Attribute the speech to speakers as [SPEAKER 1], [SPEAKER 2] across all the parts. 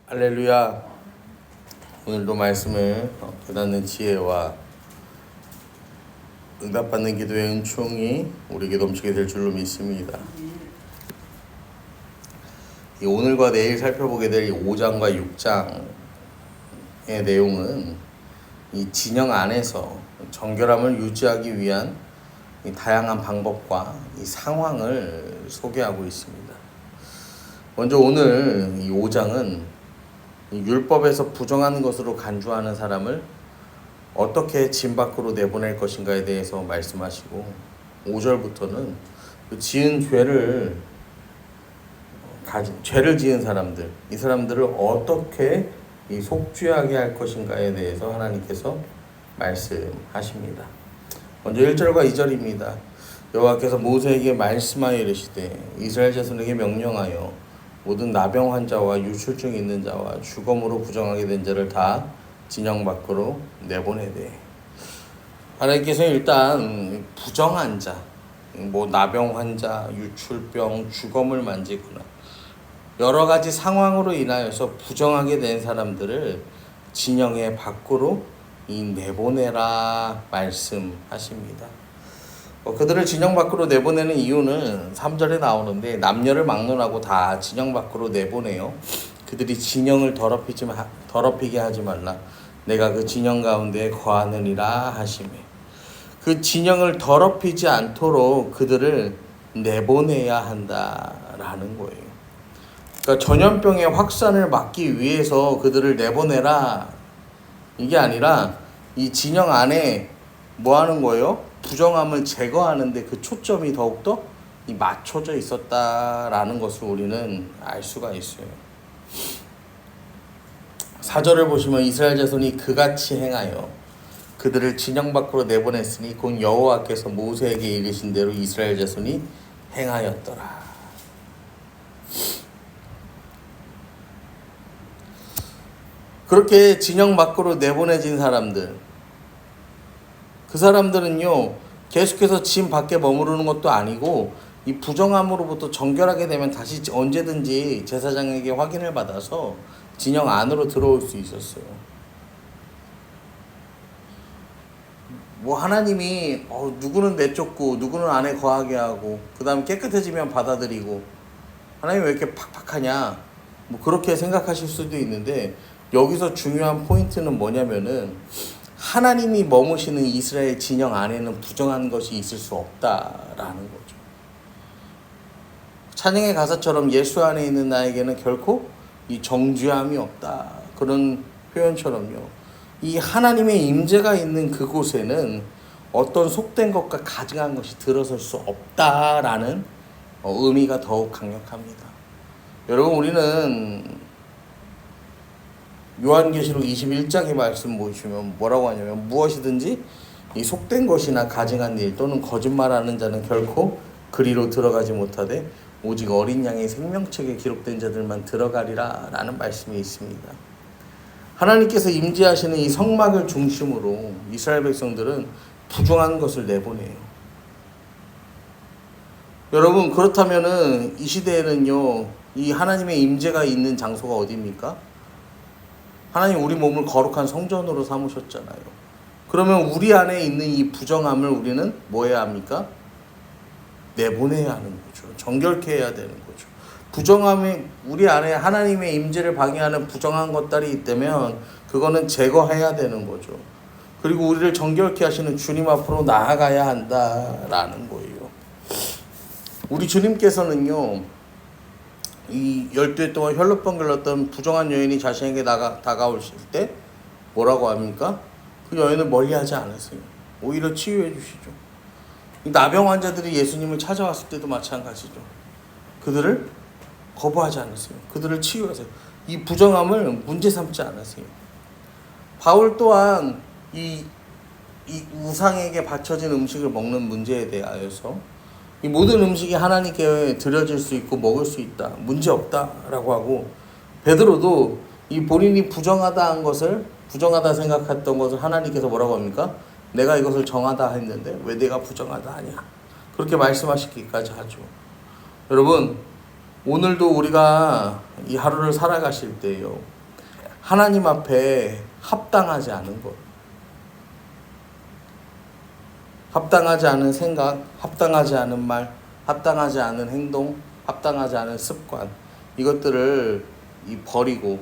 [SPEAKER 1] 할렐루야. 오늘도 말씀을 깨닫는 지혜와 응답받는 기도의 은총이 우리에게 넘치게 될 줄로 믿습니다. 이 오늘과 내일 살펴보게 될 5장과 6장의 내용은 이 진영 안에서 정결함을 유지하기 위한 이 다양한 방법과 이 상황을 소개하고 있습니다. 먼저 오늘 이 5장은 율법에서 부정한 것으로 간주하는 사람을 어떻게 진 밖으로 내보낼 것인가에 대해서 말씀하시고, 5절부터는 지은 죄를 지은 사람들, 이 사람들을 어떻게 속죄하게 할 것인가에 대해서 하나님께서 말씀하십니다. 먼저 1절과 2절입니다. 여호와께서 모세에게 말씀하여 이르시되 이스라엘 자손에게 명령하여 모든 나병 환자와 유출증 있는 자와 주검으로 부정하게 된 자를 다 진영 밖으로 내보내되. 하나님께서 일단 부정한 자, 나병 환자, 유출병, 주검을 만지거나 여러 가지 상황으로 인하여서 부정하게 된 사람들을 진영의 밖으로 내보내라 말씀하십니다. 그들을 진영 밖으로 내보내는 이유는 3절에 나오는데, 남녀를 막론하고 다 진영 밖으로 내보내요. 그들이 진영을 더럽히게 하지 말라. 내가 그 진영 가운데 거하느니라 하시매. 그 진영을 더럽히지 않도록 그들을 내보내야 한다라는 거예요. 그러니까 전염병의 확산을 막기 위해서 그들을 내보내라, 이게 아니라 이 진영 안에 뭐 하는 거예요? 부정함을 제거하는데 그 초점이 더욱더 맞춰져 있었다라는 것을 우리는 알 수가 있어요. 4절을 보시면 이스라엘 자손이 그같이 행하여 그들을 진영 밖으로 내보냈으니 곧 여호와께서 모세에게 이르신 대로 이스라엘 자손이 행하였더라. 그렇게 진영 밖으로 내보내진 사람들, 그 사람들은요 계속해서 진 밖에 머무르는 것도 아니고 이 부정함으로부터 정결하게 되면 다시 언제든지 제사장에게 확인을 받아서 진영 안으로 들어올 수 있었어요. 하나님이 누구는 내쫓고 누구는 안에 거하게 하고 그 다음 깨끗해지면 받아들이고, 하나님 왜 이렇게 팍팍하냐, 그렇게 생각하실 수도 있는데, 여기서 중요한 포인트는 뭐냐면은 하나님이 머무시는 이스라엘 진영 안에는 부정한 것이 있을 수 없다라는 거죠. 찬양의 가사처럼 예수 안에 있는 나에게는 결코 이 정죄함이 없다, 그런 표현처럼요, 이 하나님의 임재가 있는 그곳에는 어떤 속된 것과 가증한 것이 들어설 수 없다라는 의미가 더욱 강력합니다. 여러분, 우리는 요한계시록 21장의 말씀 보시면 뭐라고 하냐면, 무엇이든지 이 속된 것이나 가증한 일 또는 거짓말하는 자는 결코 그리로 들어가지 못하되 오직 어린 양의 생명책에 기록된 자들만 들어가리라 라는 말씀이 있습니다. 하나님께서 임재하시는 이 성막을 중심으로 이스라엘 백성들은 부정한 것을 내보내요. 여러분, 그렇다면은 이 시대에는요, 이 하나님의 임재가 있는 장소가 어디입니까? 하나님 우리 몸을 거룩한 성전으로 삼으셨잖아요. 그러면 우리 안에 있는 이 부정함을 우리는 뭐 해야 합니까? 내보내야 하는 거죠. 정결케 해야 되는 거죠. 부정함이 우리 안에 하나님의 임재를 방해하는 부정한 것들이 있다면 그거는 제거해야 되는 거죠. 그리고 우리를 정결케 하시는 주님 앞으로 나아가야 한다라는 거예요. 우리 주님께서는요, 이 12해 동안 혈루병 걸렸던 부정한 여인이 자신에게 다가오실 때 뭐라고 합니까? 그 여인을 멀리하지 않으세요. 오히려 치유해 주시죠. 나병 환자들이 예수님을 찾아왔을 때도 마찬가지죠. 그들을 거부하지 않으세요. 그들을 치유하세요. 이 부정함을 문제 삼지 않으세요. 바울 또한 이 우상에게 바쳐진 음식을 먹는 문제에 대하여서 이 모든 음식이 하나님께 드려질 수 있고 먹을 수 있다, 문제 없다라고 하고, 베드로도 이 본인이 부정하다 생각했던 것을 하나님께서 뭐라고 합니까? 내가 이것을 정하다 했는데 왜 내가 부정하다 하냐, 그렇게 말씀하시기까지 하죠. 여러분, 오늘도 우리가 이 하루를 살아가실 때요, 하나님 앞에 합당하지 않은 것, 합당하지 않은 생각, 합당하지 않은 말, 합당하지 않은 행동, 합당하지 않은 습관, 이것들을 버리고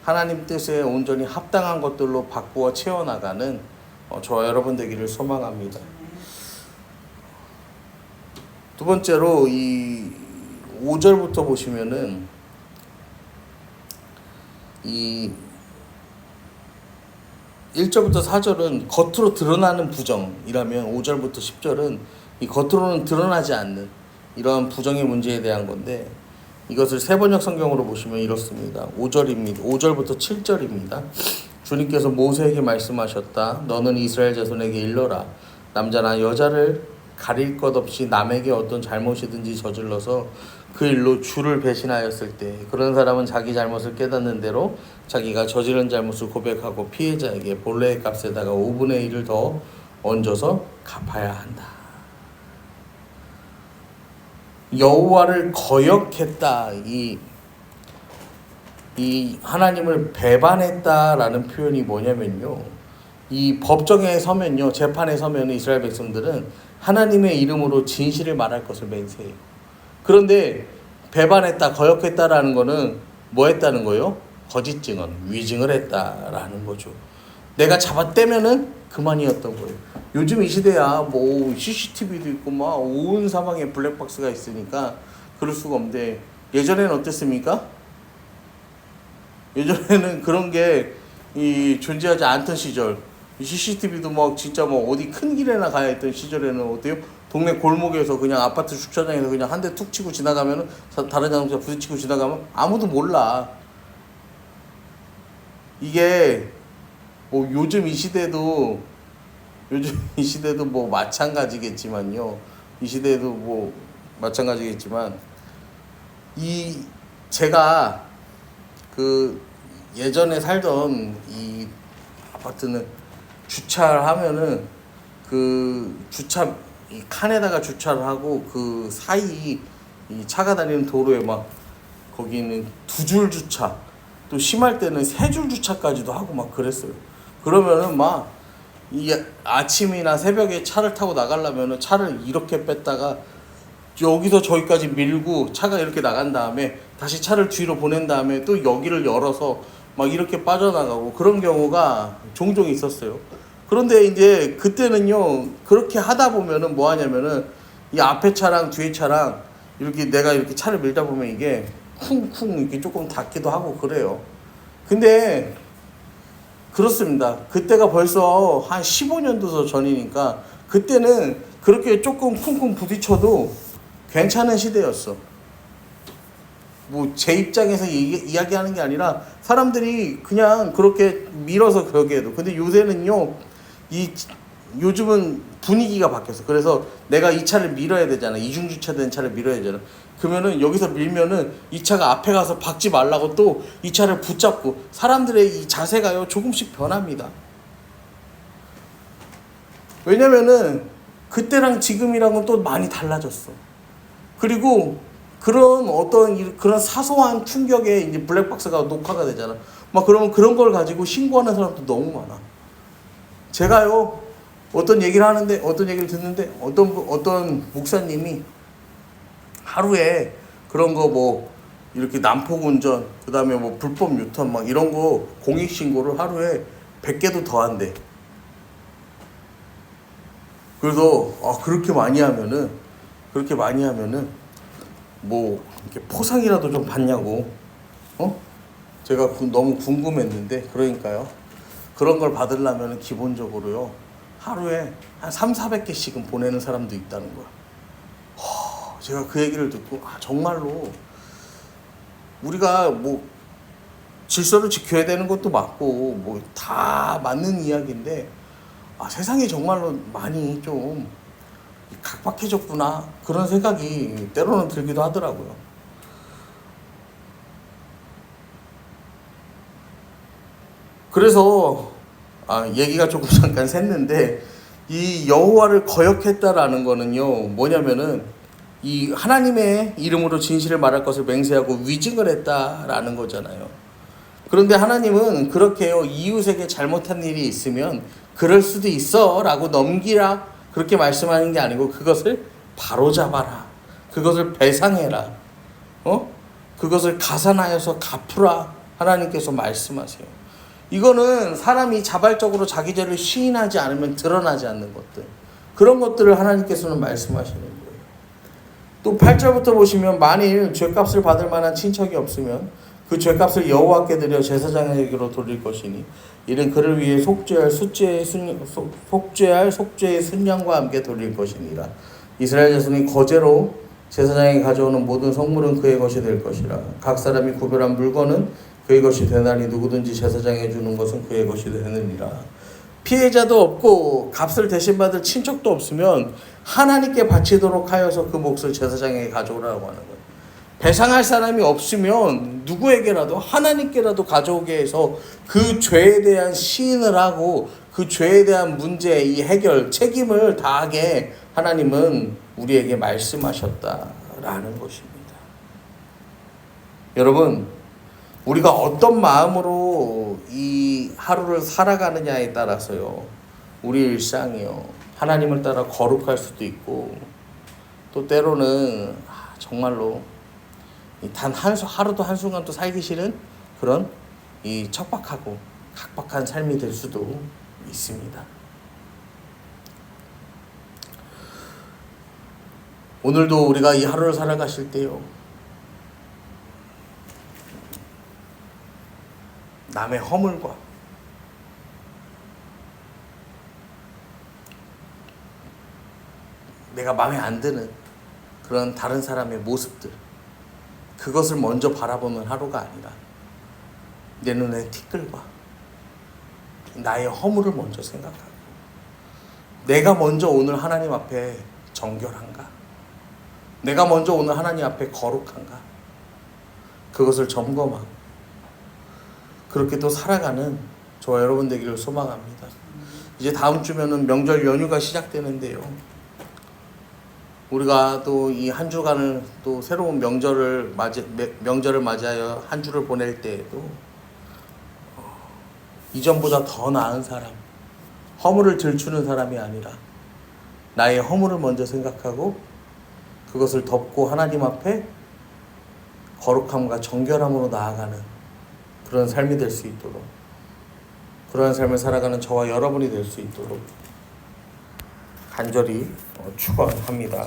[SPEAKER 1] 하나님 뜻에 온전히 합당한 것들로 바꾸어 채워나가는 저와 여러분 되기를 소망합니다. 두 번째로 이 5절부터 보시면은 이 1절부터 4절은 겉으로 드러나는 부정이라면 5절부터 10절은 이 겉으로는 드러나지 않는 이러한 부정의 문제에 대한 건데, 이것을 세번역 성경으로 보시면 이렇습니다. 5절입니다. 5절부터 7절입니다. 주님께서 모세에게 말씀하셨다. 너는 이스라엘 자손에게 일러라. 남자나 여자를 가릴 것 없이 남에게 어떤 잘못이든지 저질러서 그 일로 주를 배신하였을 때 그런 사람은 자기 잘못을 깨닫는 대로 자기가 저지른 잘못을 고백하고 피해자에게 본래의 값에다가 5분의 1을 더 얹어서 갚아야 한다. 여호와를 거역했다. 이 하나님을 배반했다라는 표현이 뭐냐면요, 이 법정에 서면요, 재판에 서면 이스라엘 백성들은 하나님의 이름으로 진실을 말할 것을 맹세해요. 그런데 배반했다, 거역했다라는 거는 뭐 했다는 거예요? 거짓 증언, 위증을 했다라는 거죠. 내가 잡아떼면은 그만이었던 거예요. 요즘 이 시대야 뭐 CCTV도 있고 막 온 사방에 블랙박스가 있으니까 그럴 수가 없는데, 예전에는 어땠습니까? 예전에는 그런 게 존재하지 않던 시절, CCTV도 막 진짜 뭐 어디 큰 길에나 가야 했던 시절에는 어때요? 동네 골목에서 그냥 아파트 주차장에서 그냥 한 대 툭 치고 지나가면은 다른 자동차 부딪히고 지나가면 아무도 몰라. 이게 뭐 요즘 이 시대도 뭐 마찬가지겠지만요. 이 시대도 뭐 마찬가지겠지만, 제가 그 예전에 살던 이 아파트는 주차를 하면은 그 이 칸에다가 주차를 하고 그 사이 이 차가 다니는 도로에 막 거기는 2줄 주차, 또 심할 때는 3줄 주차까지도 하고 막 그랬어요. 그러면은 막 이 아침이나 새벽에 차를 타고 나가려면은 차를 이렇게 뺐다가 여기서 저기까지 밀고 차가 이렇게 나간 다음에 다시 차를 뒤로 보낸 다음에 또 여기를 열어서 막 이렇게 빠져나가고 그런 경우가 종종 있었어요. 그런데 이제 그때는요, 그렇게 하다 보면은 뭐 하냐면은 이 앞에 차랑 뒤에 차랑 이렇게 내가 이렇게 차를 밀다 보면 이게 쿵쿵 이렇게 조금 닿기도 하고 그래요. 근데 그렇습니다. 그때가 벌써 한 15년도 전이니까 그때는 그렇게 조금 쿵쿵 부딪혀도 괜찮은 시대였어. 뭐 제 입장에서 이야기하는 게 아니라 사람들이 그냥 그렇게 밀어서 그러게 해도. 근데 요새는요, 요즘은 분위기가 바뀌었어. 그래서 내가 이 차를 밀어야 되잖아. 이중주차된 차를 밀어야 되잖아. 그러면은 여기서 밀면은 이 차가 앞에 가서 박지 말라고 또 이 차를 붙잡고, 사람들의 이 자세가요 조금씩 변합니다. 왜냐면은 그때랑 지금이랑은 또 많이 달라졌어. 그리고 그런 사소한 충격에 이제 블랙박스가 녹화가 되잖아. 막 그러면 그런 걸 가지고 신고하는 사람도 너무 많아. 제가요 어떤 얘기를 듣는데 어떤 목사님이 하루에 그런 거 뭐 이렇게 난폭 운전, 그다음에 뭐 불법 유턴 막 이런 거 공익 신고를 하루에 100개도 더 한대. 그래서 그렇게 많이 하면은 뭐 이렇게 포상이라도 좀 받냐고 제가 너무 궁금했는데, 그러니까요, 그런 걸 받으려면 기본적으로요 하루에 한 300~400개씩은 보내는 사람도 있다는 거야. 제가 그 얘기를 듣고 정말로 우리가 뭐 질서를 지켜야 되는 것도 맞고 뭐 다 맞는 이야기인데, 세상이 정말로 많이 좀 각박해졌구나, 그런 생각이 때로는 들기도 하더라고요. 그래서 얘기가 조금 잠깐 샜는데, 이 여호와를 거역했다라는 거는요 뭐냐면은 이 하나님의 이름으로 진실을 말할 것을 맹세하고 위증을 했다라는 거잖아요. 그런데 하나님은 그렇게요, 이웃에게 잘못한 일이 있으면 그럴 수도 있어 라고 넘기라 그렇게 말씀하는 게 아니고 그것을 바로잡아라, 그것을 배상해라, 그것을 가산하여서 갚으라 하나님께서 말씀하세요. 이거는 사람이 자발적으로 자기 죄를 시인하지 않으면 드러나지 않는 것들, 그런 것들을 하나님께서는 말씀하시는 거예요. 또 8절부터 보시면 만일 죄값을 받을 만한 친척이 없으면 그 죄값을 여호와께 드려 제사장에게로 돌릴 것이니 이는 그를 위해 속죄할 속죄의 순양과 함께 돌릴 것이니라. 이스라엘 자손이 거제로 제사장이 가져오는 모든 성물은 그의 것이 될 것이라. 각 사람이 구별한 물건은 그의 것이 되나니 누구든지 제사장에 주는 것은 그의 것이 되느니라. 피해자도 없고 값을 대신 받을 친척도 없으면 하나님께 바치도록 하여서 그 몫을 제사장에게 가져오라고 하는 거예요. 배상할 사람이 없으면 누구에게라도 하나님께라도 가져오게 해서 그 죄에 대한 시인을 하고 그 죄에 대한 문제, 이 해결, 책임을 다하게 하나님은 우리에게 말씀하셨다라는 것입니다. 여러분, 우리가 어떤 마음으로 이 하루를 살아가느냐에 따라서요, 우리 일상이요, 하나님을 따라 거룩할 수도 있고, 또 때로는 정말로 단 하루도 한순간도 살기 싫은 그런 이 척박하고 각박한 삶이 될 수도 있습니다. 오늘도 우리가 이 하루를 살아가실 때요, 남의 허물과 내가 마음에 안 드는 그런 다른 사람의 모습들, 그것을 먼저 바라보는 하루가 아니라 내 눈에 티끌과 나의 허물을 먼저 생각하고 내가 먼저 오늘 하나님 앞에 정결한가, 내가 먼저 오늘 하나님 앞에 거룩한가, 그것을 점검하고 그렇게 또 살아가는 저와 여러분 되기를 소망합니다. 이제 다음 주면은 명절 연휴가 시작되는데요, 우리가 또 이 한 주간을 또 새로운 명절을 맞이하여 한 주를 보낼 때에도 이전보다 더 나은 사람, 허물을 들추는 사람이 아니라 나의 허물을 먼저 생각하고 그것을 덮고 하나님 앞에 거룩함과 정결함으로 나아가는 그런 삶이 될 수 있도록, 그러한 삶을 살아가는 저와 여러분이 될 수 있도록 간절히 축원합니다.